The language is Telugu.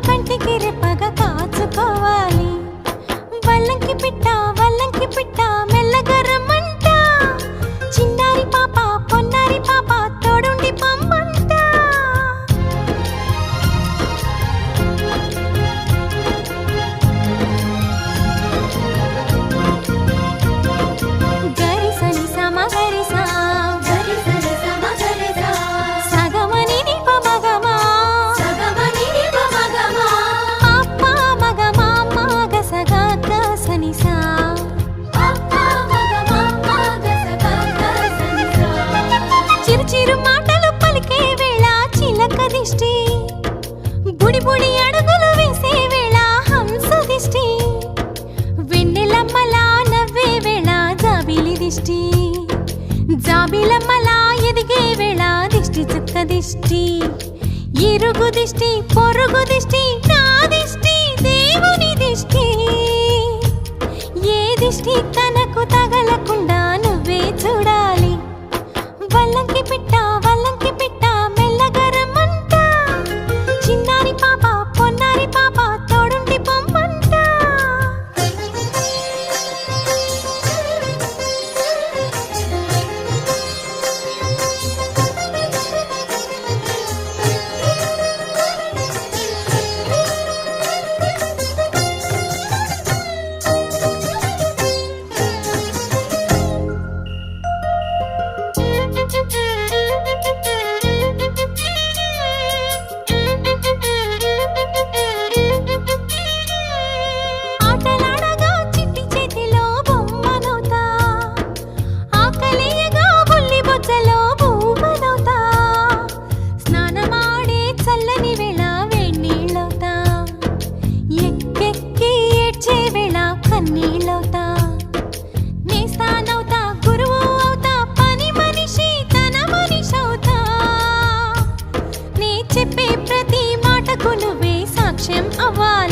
కంటికి రెప్పగా కాచుకోవాలి. వల్లంకి పిట్ట మెల్లగా రమ్మంట. చిన్నారి పాప పొన్నారి పాప తోడుండి పమ్మంట. గరిసని సమ గరిసా సగమని నిప మగమా పాప మగమా మగ సగ గసని సా చిరు చిరు మాటలు పలికే వేళ చిలక దిష్టి. బుడి బుడి అడుగులు వేసే వేళ హంస దిష్టి. వెన్నెలమ్మలా నవ్వే వేళ జాబిలి దిష్టి. జాబిలమ్మలా ఎదిగే వేళ దిష్టి చుక్క దిష్టి. ఇరుగు దిష్టి పొరుగు దిష్టి నా దిష్టి దేవుని దిష్టి. ఏ దిష్టి తనకు తగలకుండా నువ్వే చూడాలి. వల్లంకి పిట్ట మెల్లగా రమ్మంట. చిన్నారి పాప పొన్నారి పాప తోడుండి పొమ్మంట. ఆటలాడగా చిట్టి చేతిలో బొమ్మనవుతా. ఆకలియగా బుల్లి బొజ్జలో బువ్వనవుతా. స్నానమాడే చల్లని వేళ వేణీళ్ళవుతా. ఎక్కెక్కి ఏడ్చే వేళ కన్నీళ్ళవుతా. నేస్తానవుతా గురువు అవుతా. పని మనిషి తన మనిషవుతా. నే చెప్పే ప్రతి మాటకు నువ్వే సాక్ష్యం అవ్వాలి.